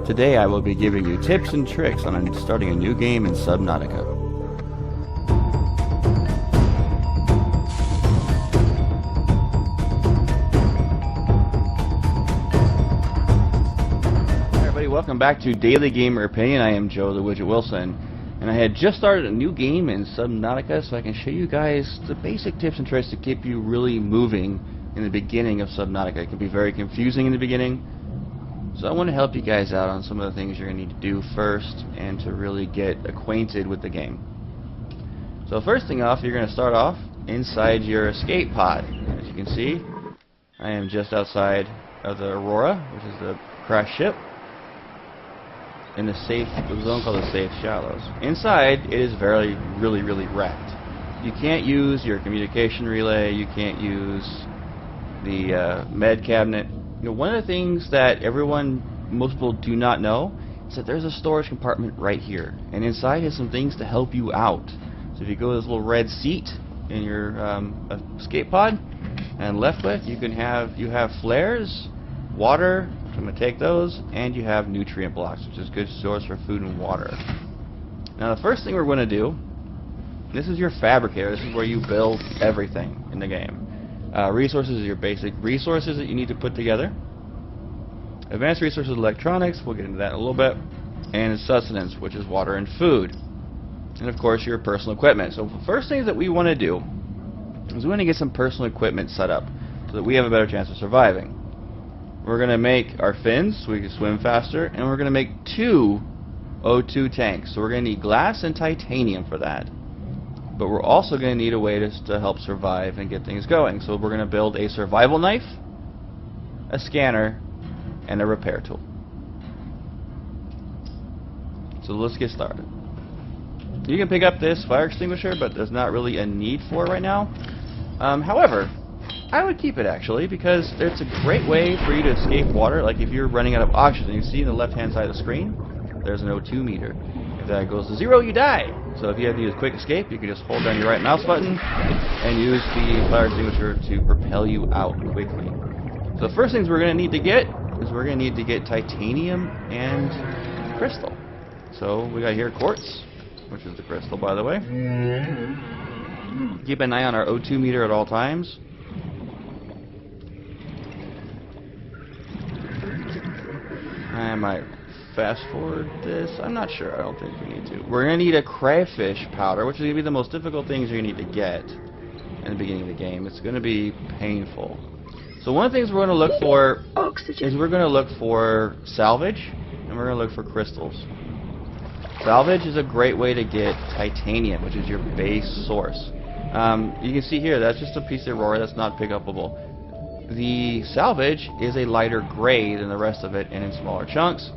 Today I will be giving you tips and tricks on starting a new game in Subnautica. Hi everybody, welcome back to Daily Gamer Opinion. I am Joe the Widget Wilson, and I had just started a new game in Subnautica so I can show you guys the basic tips and tricks to keep you really moving in the beginning of Subnautica. It can be very confusing in the beginning. So I want to help you guys out on some of the things you're going to need to do first and to really get acquainted with the game. So first thing off, you're going to start off inside your escape pod. As you can see, I am just outside of the Aurora, which is the crashed ship, in the zone called the Safe Shallows. Inside, it is really wrecked. You can't use your communication relay, you can't use the med cabinet. You know, one of the things that most people do not know is that there's a storage compartment right here, and inside has some things to help you out. So if you go to this little red seat in your escape pod and left click, you have flares, water, which I'm going to take those, and you have nutrient blocks, which is a good source for food and water. Now the first thing we're going to do, this is your fabricator. This is where you build everything in the game. Resources are your basic resources that you need to put together. Advanced resources, electronics, we'll get into that in a little bit. And sustenance, which is water and food. And of course your personal equipment. So the first thing that we want to do is we want to get some personal equipment set up so that we have a better chance of surviving. We're going to make our fins so we can swim faster, and we're going to make 2 O2 tanks. So we're going to need glass and titanium for that. But we're also going to need a way to help survive and get things going. So we're going to build a survival knife, a scanner, and a repair tool. So let's get started. You can pick up this fire extinguisher, but there's not really a need for it right now. However, I would keep it actually, because it's a great way for you to escape water. Like if you're running out of oxygen, you see on the left hand side of the screen, there's an O2 meter. If that goes to 0, you die. So if you have to use quick escape, you can just hold down your right mouse button and use the fire extinguisher to propel you out quickly. So the first things we're going to need to get is we're going to need to get titanium and crystal. So we got here quartz, which is the crystal, by the way. Keep an eye on our O2 meter at all times. I might fast forward this. I'm not sure. I don't think we need to. We're going to need a crayfish powder, which is going to be the most difficult things you're going to need to get in the beginning of the game. It's going to be painful. So one of the things we're going to look for is we're going to look for salvage, and we're going to look for crystals. Salvage is a great way to get titanium, which is your base source. You can see here, that's just a piece of Aurora that's not pick upable. The salvage is a lighter gray than the rest of it, and in smaller chunks.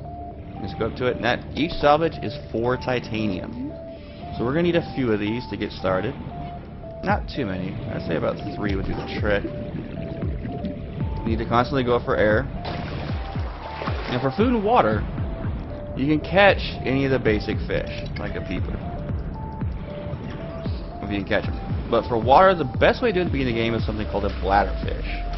Let's go up to it, and each salvage is 4 titanium. So we're going to need a few of these to get started. Not too many. I'd say about 3 would do the trick. You need to constantly go for air. And for food and water, you can catch any of the basic fish, like a peeper, if you can catch them. But for water, the best way to do it at the beginning of the game is something called a bladderfish.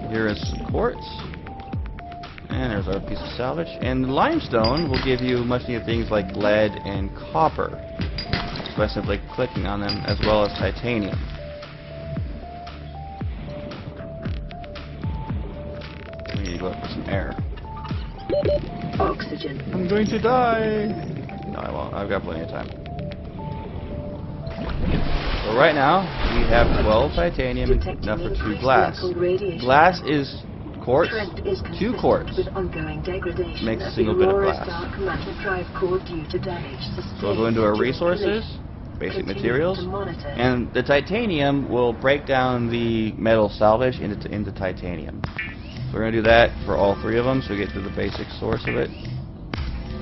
Here is some quartz, and there's our piece of salvage. And limestone will give you much needed things like lead and copper, just by simply clicking on them, as well as titanium. We need to go up for some air. Oxygen. I'm going to die. No, I won't. I've got plenty of time. So right now, we have 12 titanium and enough for 2 glass. Glass is quartz, 2 quartz makes a single bit of glass. So we'll go into our resources, basic materials, and the titanium will break down the metal salvage into titanium. So we're going to do that for all 3 of them, so we get to the basic source of it,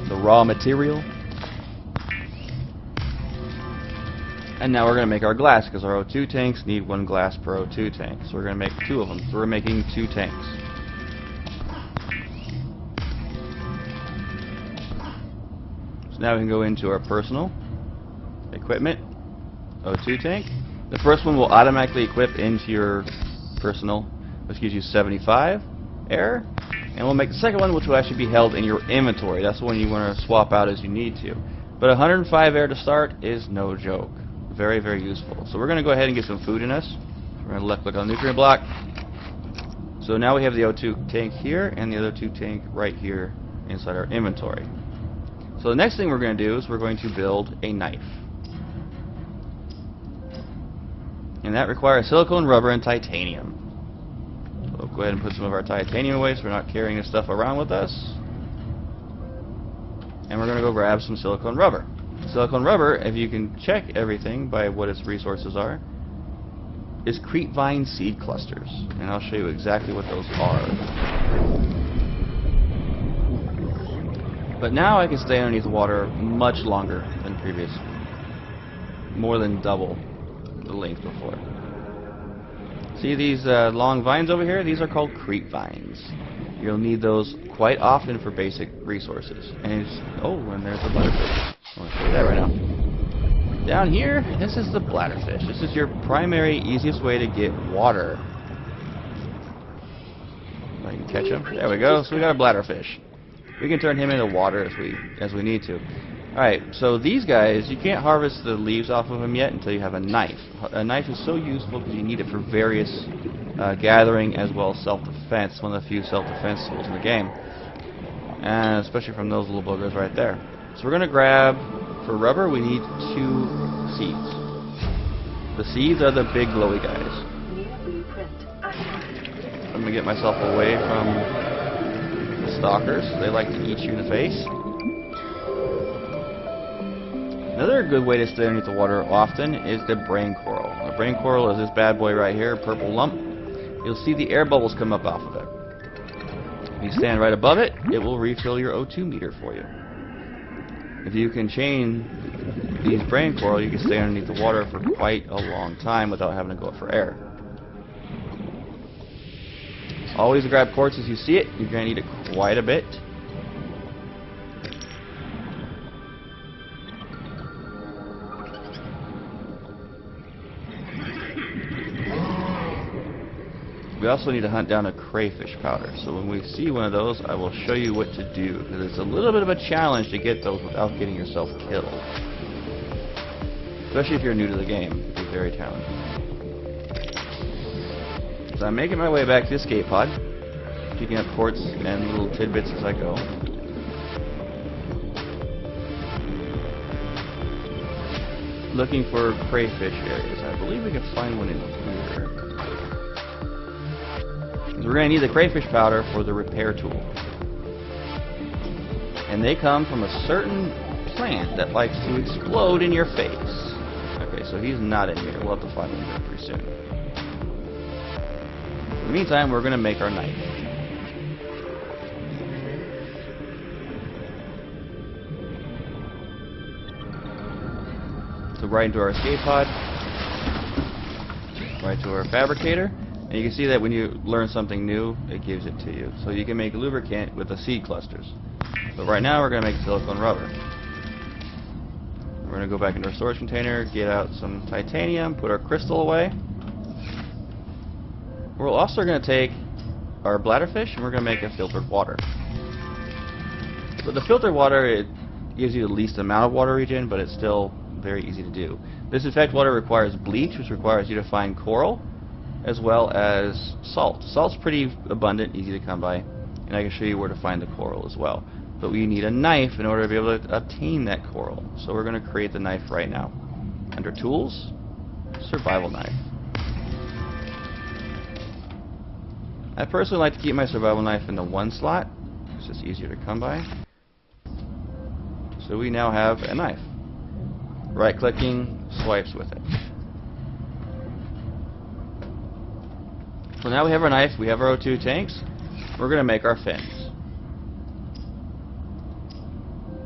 the raw material. And now we're going to make our glass, because our O2 tanks need 1 glass per O2 tank. So we're going to make 2 of them. So we're making 2 tanks. So now we can go into our personal equipment, O2 tank. The first one will automatically equip into your personal, which gives you 75. air. And we'll make the second one, which will actually be held in your inventory. That's the one you want to swap out as you need to. But 105 air to start is no joke. Very, very useful. So we're going to go ahead and get some food in us. We're going to left click on the nutrient block. So now we have the O2 tank here and the other O2 tank right here inside our inventory. So the next thing we're going to do is we're going to build a knife. And that requires silicone, rubber, and titanium. So go ahead and put some of our titanium away so we're not carrying this stuff around with us. And we're going to go grab some silicone rubber. Silicone rubber, if you can check everything by what its resources are, is creepvine seed clusters. And I'll show you exactly what those are. But now I can stay underneath the water much longer than previous. More than double the length before. See these long vines over here? These are called creep vines. You'll need those quite often for basic resources. And and there's the bladderfish. I want to show you that right now. Down here, this is the bladderfish. This is your primary, easiest way to get water. I can catch him. There we go. So we got a bladderfish. We can turn him into water as we need to. Alright, so these guys, you can't harvest the leaves off of them yet until you have a knife. A knife is so useful because you need it for various gathering as well as self-defense. One of the few self-defense tools in the game. And especially from those little boogers right there. So we're going to grab, for rubber, we need 2 seeds. The seeds are the big glowy guys. I'm going to get myself away from the stalkers. They like to eat you in the face. Another good way to stay underneath the water often is the brain coral. The brain coral is this bad boy right here, purple lump. You'll see the air bubbles come up off of it. If you stand right above it, it will refill your O2 meter for you. If you can chain these brain coral, you can stay underneath the water for quite a long time without having to go up for air. Always grab quartz as you see it. You're going to need it quite a bit. We also need to hunt down a crayfish powder. So when we see one of those, I will show you what to do. Because it's a little bit of a challenge to get those without getting yourself killed. Especially if you're new to the game. It's very challenging. So I'm making my way back to the escape pod. Picking up quartz and little tidbits as I go. Looking for crayfish areas. I believe we can find one in here. We're going to need the crayfish powder for the repair tool. And they come from a certain plant that likes to explode in your face. Okay, so he's not in here. We'll have to find him here pretty soon. In the meantime, we're going to make our knife. So right into our escape pod. Right to our fabricator. And you can see that when you learn something new, it gives it to you. So you can make lubricant with the seed clusters. But right now we're going to make silicone rubber. We're going to go back into our storage container, get out some titanium, put our crystal away. We're also going to take our bladderfish and we're going to make a filtered water. With the filtered water, it gives you the least amount of water regen, but it's still very easy to do. This effect water requires bleach, which requires you to find coral, as well as salt. Salt's pretty abundant, easy to come by, and I can show you where to find the coral as well. But we need a knife in order to be able to obtain that coral. So we're going to create the knife right now. Under Tools, Survival Knife. I personally like to keep my survival knife in the 1 slot. It's just easier to come by. So we now have a knife. Right-clicking swipes with it. So now we have our knife, we have our O2 tanks. We're going to make our fins.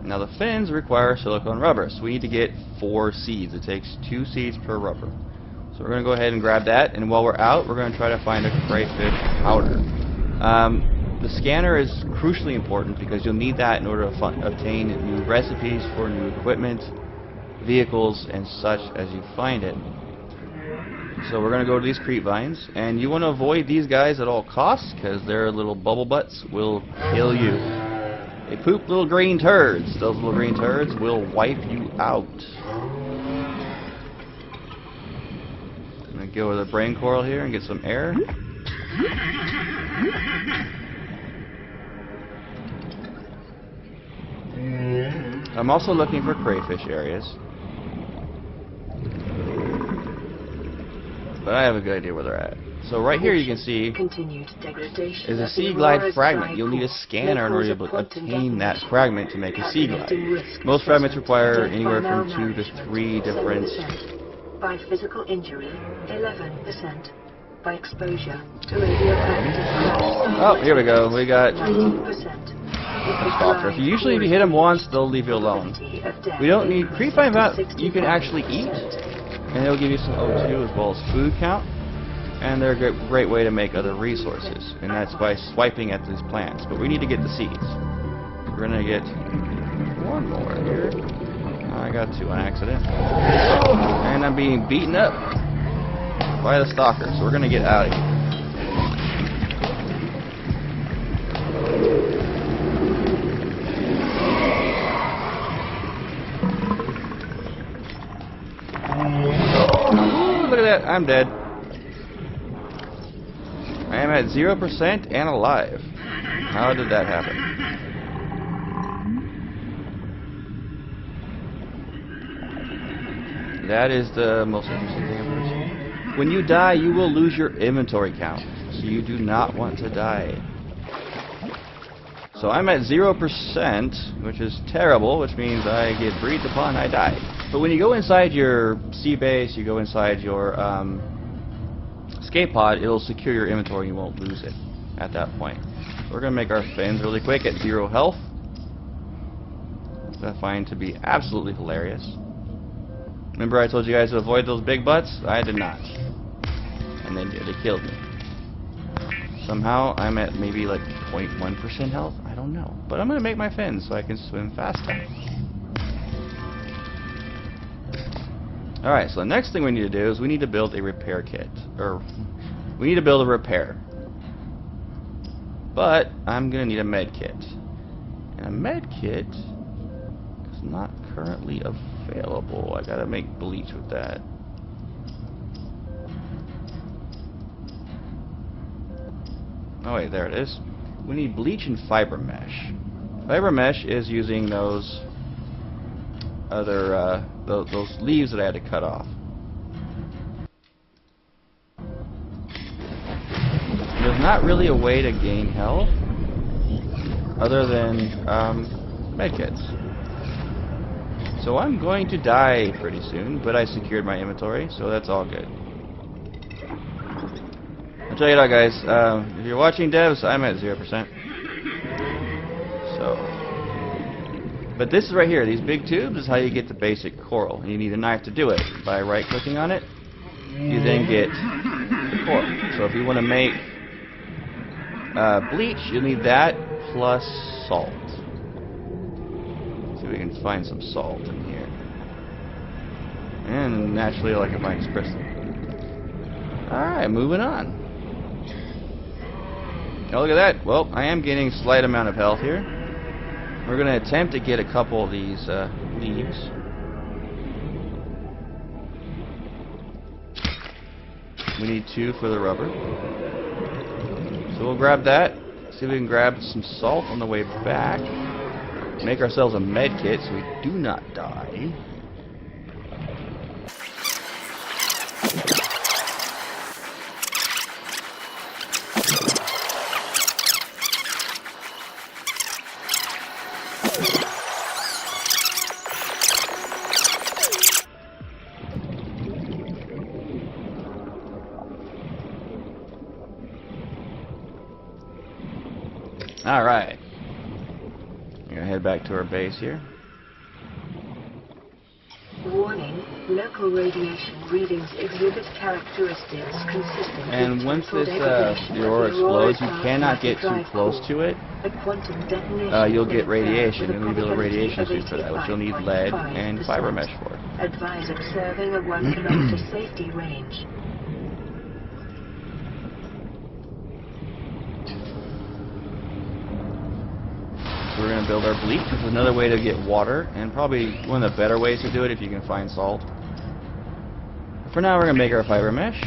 Now the fins require silicone rubber, so we need to get 4 seeds. It takes 2 seeds per rubber. So we're going to go ahead and grab that, and while we're out, we're going to try to find a crayfish powder. The scanner is crucially important because you'll need that in order to obtain new recipes for new equipment, vehicles, and such as you find it. So we're going to go to these creep vines, and you want to avoid these guys at all costs, because their little bubble butts will kill you. They poop little green turds. Those little green turds will wipe you out. I'm going to go with a brain coral here and get some air. I'm also looking for crayfish areas. But I have a good idea where they're at. So right here you can see is a sea glide fragment. You'll need a scanner in order to obtain that fragment to make a sea glide. Most fragments require anywhere from 2 to 3 different... By physical injury, 11%. By exposure to radioactive... Oh, here we go. We got... 19%. Stalker. Usually if you hit them once, they'll leave you alone. We don't need... Creep vine you can actually eat. And it'll give you some O2 as well as food count. And they're a great way to make other resources. And that's by swiping at these plants. But we need to get the seeds. We're going to get one more here. I got 2 on accident. And I'm being beaten up by the stalker. So we're going to get out of here. Look at that, I'm dead. I am at 0% and alive. How did that happen? That is the most interesting thing I've ever seen. When you die, you will lose your inventory count. So you do not want to die. So I'm at 0%, which is terrible, which means I get breathed upon, I die. But when you go inside your sea base, you go inside your escape pod, it'll secure your inventory and you won't lose it at that point. We're going to make our fins really quick at 0 health. Which I find to be absolutely hilarious. Remember I told you guys to avoid those big butts? I did not. And they did. They killed me. Somehow I'm at maybe like 0.1% health. I don't know. But I'm going to make my fins so I can swim faster. Alright, so the next thing we need to do is we need to build a repair kit. Or, we need to build a repair. But, I'm going to need a med kit. And a med kit is not currently available. I gotta make bleach with that. Oh wait, there it is. We need bleach and fiber mesh. Fiber mesh is using those other those leaves that I had to cut off. There's not really a way to gain health other than medkits. So I'm going to die pretty soon, but I secured my inventory, so that's all good. I'll tell you what, guys. If you're watching devs, I'm at 0%. So, but this is right here. These big tubes is how you get the basic coral. And you need a knife to do it. By right-clicking on it, you then get the coral. So if you want to make bleach, you'll need that plus salt. See if we can find some salt in here. And naturally, all I can find is crystal. Alright, moving on. Oh, look at that. Well, I am getting a slight amount of health here. We're going to attempt to get a couple of these leaves. We need 2 for the rubber. So we'll grab that. See if we can grab some salt on the way back. Make ourselves a med kit so we do not die. Alright. We're going to head back to our base here. Warning, local radiation readings exhibit characteristics consistent and with once this degradation the aurora of the aurora explodes, you cannot get too close to it. A quantum detonation You'll get radiation. with You'll need a little probability radiation of suit for that, which you'll need lead and 85%. fiber mesh for. Advise observing a 1 kilometer safety range. we're going to build our bleach, which is another way to get water, and probably one of the better ways to do it if you can find salt. But for now, we're going to make our fiber mesh,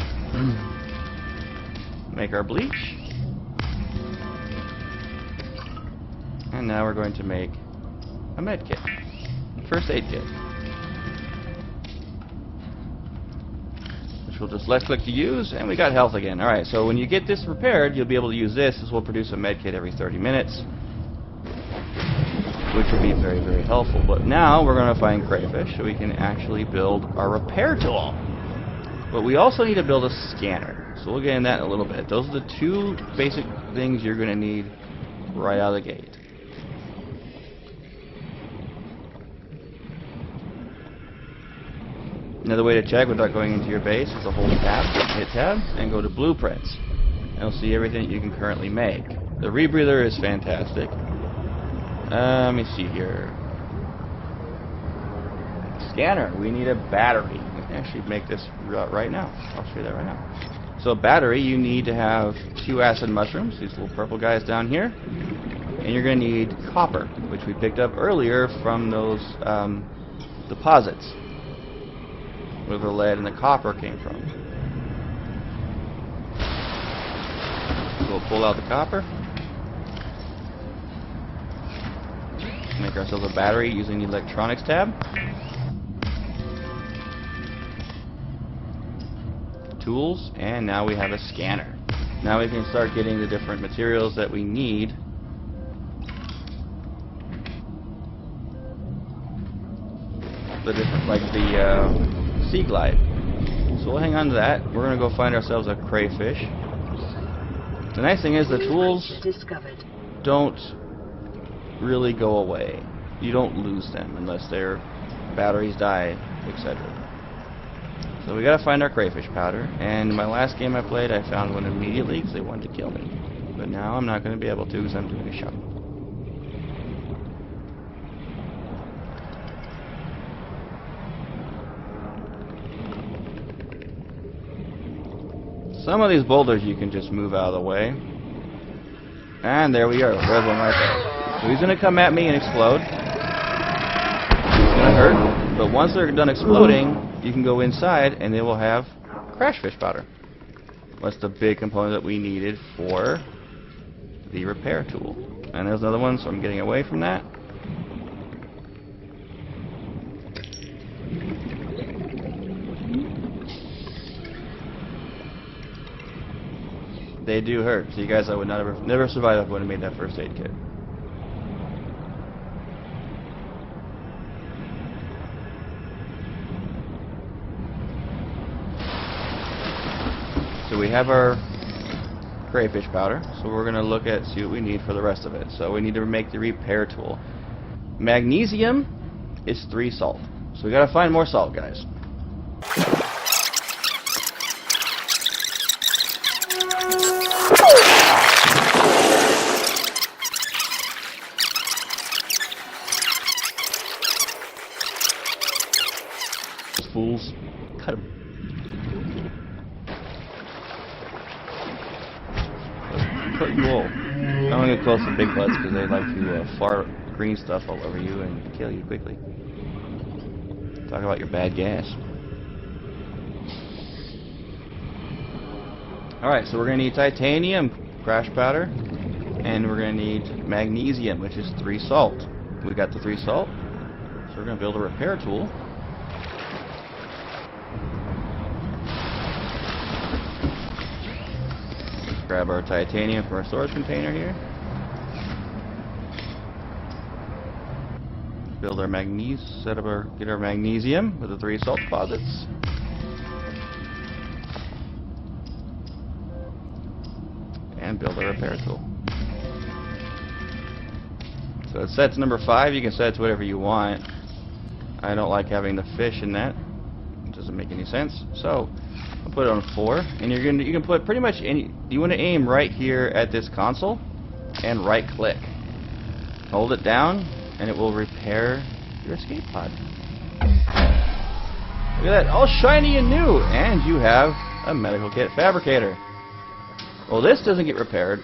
make our bleach, and now we're going to make a med kit, a first aid kit, which we'll just left click to use, and we got health again. Alright, so when you get this repaired, you'll be able to use this. This will produce a med kit every 30 minutes. Which will be very, very helpful. But now we're going to find crayfish so we can actually build our repair tool. But we also need to build a scanner. So we'll get into that in a little bit. Those are the two basic things you're going to need right out of the gate. Another way to check without going into your base is to hold tab, hit tab, and go to blueprints. And you'll see everything that you can currently make. The rebreather is fantastic. Let me see here. Scanner. We need a battery. We can actually make this right now. I'll show you that right now. So battery, you need to have 2 acid mushrooms, these little purple guys down here. And you're going to need copper, which we picked up earlier from those deposits, where the lead and the copper came from. So we'll pull out the copper. Make ourselves a battery using the electronics tab. Tools, and now we have a scanner. Now we can start getting the different materials that we need. The different, like the sea glide. So we'll hang on to that. We're going to go find ourselves a crayfish. The nice thing is the tools don't really go away. You don't lose them unless their batteries die, etc. So we gotta find our crayfish powder, and in my last game I played I found one immediately because they wanted to kill me. But now I'm not going to be able to because I'm doing a shop. Some of these boulders you can just move out of the way. And there we go. There's one right there. So he's going to come at me and explode. It's going to hurt. But once they're done exploding, you can go inside and they will have crash fish powder. That's the big component that we needed for the repair tool. And there's another one, so I'm getting away from that. They do hurt. So you guys, I would never survive if I wouldn't have made that first aid kit. So we have our crayfish powder. So we're going to look at, see what we need for the rest of it. So we need to make the repair tool. Magnesium is 3 salt. So we got to find more salt, guys. Fools. Cut them. Cut you all. I don't want to get close to big butts because they like to fart green stuff all over you and kill you quickly. Talk about your bad gas. Alright, so we're going to need titanium, crash powder, and we're going to need magnesium, which is 3 salt. We got the 3 salt, so we're going to build a repair tool. Grab our titanium from our storage container here. Build our get our magnesium with the 3 salt deposits. And build a repair tool. So it's set to number 5. You can set it to whatever you want. I don't like having the fish in that. It doesn't make any sense. So I'll put it on 4, and you can put pretty much any. You want to aim right here at this console, and right click. Hold it down, and it will repair your escape pod. Look at that, all shiny and new, and you have a medical kit fabricator. Well, this doesn't get repaired,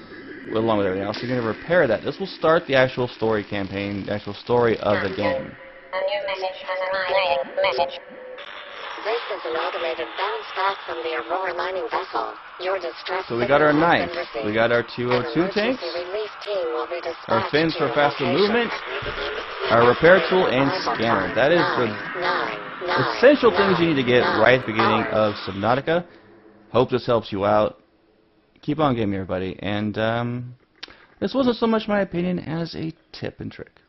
along with everything else, you're going to repair that. This will start the actual story campaign, the actual story of the game. A new message has arrived. Message. This is an automated bounce back from the Aurora mining vessel. Your distress So we got our signal has knife, been received. we got our 202 An tanks, emergency relief team will be dispatched our fins to for your faster location. movement, our repair tool and scanner. That is the essential things you need to get right at the beginning of Subnautica. Hope this helps you out. Keep on gaming, everybody. And this wasn't so much my opinion as a tip and trick.